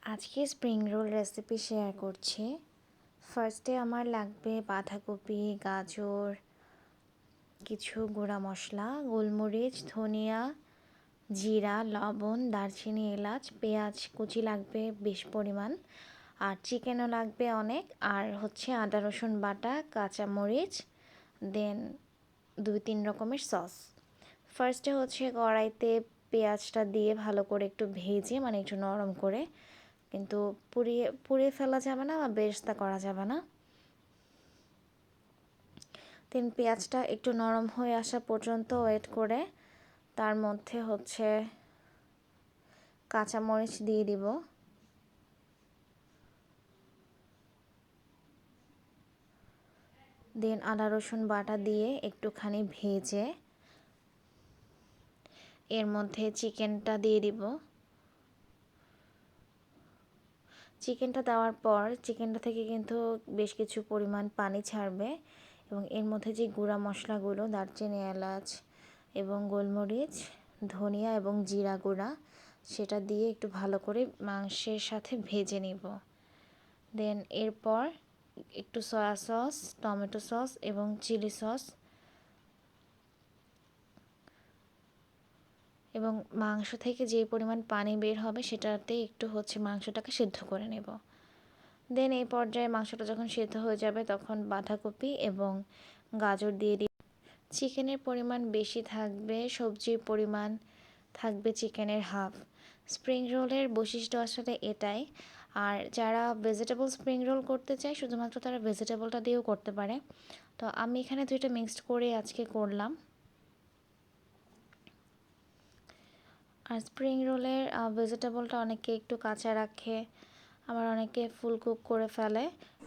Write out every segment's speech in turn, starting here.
আজকে spring roll recipe share করছি। ফার্স্টে আমার লাগবে বাঁধাকপি, গাজর, কিছু গুঁড়া মশলা, গোলমরিচ, ধনিয়া, জিরা, লবণ, দারচিনি, এলাচ, পেঁয়াজ কুচি লাগবে বেশ পরিমাণ, আর চিকেনও লাগবে অনেক, আর হচ্ছে আদা রসুন বাটা, কাঁচামরিচ, দেন 2-3 রকমের সস। ফার্স্টে হচ্ছে কড়াইতে পেঁয়াজটা দিয়ে ভালো করে একটু ভেজে মানে একটু নরম করে, কিন্তু পুড়িয়ে পুড়িয়ে ফেলা যাবে না বা বেরেস্তা করা যাবে না। পেঁয়াজটা একটু নরম হয়ে আসা পর্যন্ত ওয়েট করে তার মধ্যে হচ্ছে কাঁচামরিচ দিয়ে দিব, দেন আদা রসুন বাটা দিয়ে একটুখানি ভেজে এর মধ্যে চিকেনটা দিয়ে দিব। চিকেনটা দেওয়ার পর চিকেনটা থেকে কিন্তু বেশ কিছু পরিমাণ পানি ছাড়বে, এবং এর মধ্যে যে গুঁড়া মশলাগুলো দারচিনি, এলাচ এবং গোলমরিচ, ধনিয়া এবং জিরা গুঁড়া, সেটা দিয়ে একটু ভালো করে মাংসের সাথে ভেজে নিব। দেন এরপর একটু সয়া সস, টমেটো সস এবং চিলি সস এবং মাংস থেকে যে পরিমাণ পানি বের হবে সেটাতে একটু হচ্ছে মাংসটাকে সিদ্ধ করে নেব। দেন এই পর্যায়ে মাংসটা যখন সিদ্ধ হয়ে যাবে তখন বাঁধাকপি এবং গাজর দিয়ে দিই। চিকেনের পরিমাণ বেশি থাকবে, সবজির পরিমাণ থাকবে চিকেনের হাফ। স্প্রিং রোলের বৈশিষ্ট্য আসলে এটাই। আর যারা ভেজিটেবল স্প্রিং রোল করতে চায় শুধুমাত্র তারা ভেজিটেবলটা দিয়েও করতে পারে। তো আমি এখানে দুইটা মিক্সড করে আজকে করলাম। আর স্প্রিং রোলের ভেজিটেবলটা অনেকে একটু কাঁচা রাখে, আবার অনেকে ফুল কুক করে ফেলে।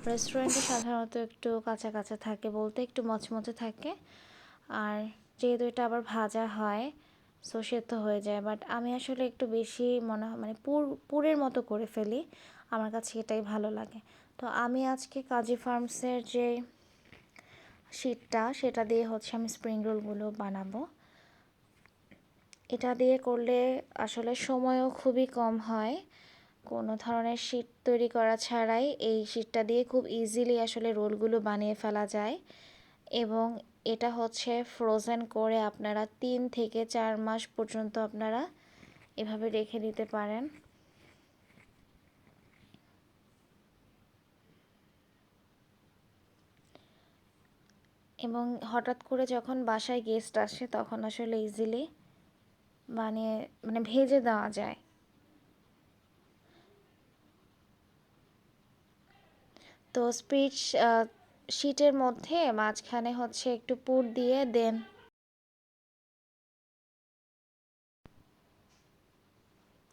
রেস্টুরেন্টে সাধারণত একটু কাঁচা কাঁচা থাকে, বলতে একটু মচমচে থাকে। আর যেহেতু এটা আবার ভাজা হয় সো সেদ্ধ হয়ে যায়, বাট আমি আসলে একটু বেশি মনে হয় মানে পুরের মতো করে ফেলি, আমার কাছে এটাই ভালো লাগে। তো আমি আজকে কাজী ফার্মসের যে শিটটা সেটা দিয়ে হচ্ছে আমি স্প্রিং রোলগুলো বানাবো। এটা দিয়ে করলে আসলে সময়ও খুবই কম হয়, কোনো ধরনের শিট তৈরি করা ছাড়াই এই শিটটা দিয়ে খুব ইজিলি আসলে রোলগুলো বানিয়ে ফেলা যায়। এবং এটা হচ্ছে ফ্রোজেন করে আপনারা 3 থেকে 4 মাস পর্যন্ত আপনারা এভাবে রেখে দিতে পারেন। এবং হঠাৎ করে যখন বাসায় গেস্ট আসে তখন আসলে ইজিলি বানিয়ে মানে ভেজে দেওয়া যায়। তো স্পিচ শিটের মধ্যে মাঝখানে হচ্ছে একটু পুর দিয়ে দেন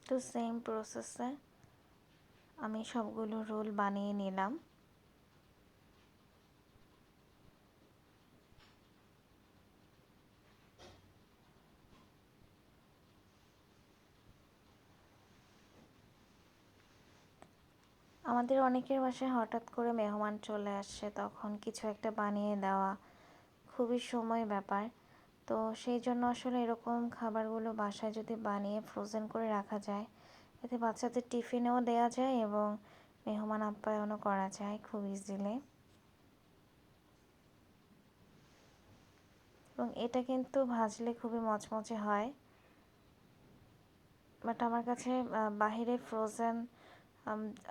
তো সেম প্রসেসে আমি সবগুলো রোল বানিয়ে নিলাম। আমাদের অনেকের বাসায় হঠাৎ করে মেহমান চলে আসে, তখন কিছু একটা বানিয়ে দেওয়া খুবই সময় ব্যাপার। তো সেই জন্য আসলে এরকম খাবারগুলো বাসায় যদি বানিয়ে ফ্রোজেন করে রাখা যায়, এতে বাচ্চাদের টিফিনেও দেওয়া যায় এবং মেহমান আপ্যায়নও করা যায় খুব ইজিলি। এবং এটা কিন্তু ভাজলে খুবই মচমচে হয়, বাট আমার কাছে বাহিরে ফ্রোজেন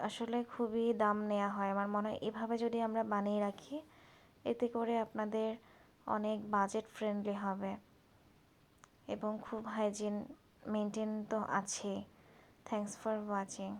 আসলে খুবই দাম নেওয়া হয়। আমার মনে হয় এভাবে যদি আমরা বানিয়ে রাখি এতে করে আপনাদের অনেক বাজেট ফ্রেন্ডলি হবে এবং খুব হাইজিন মেনটেন তো আছেই। Thanks for watching.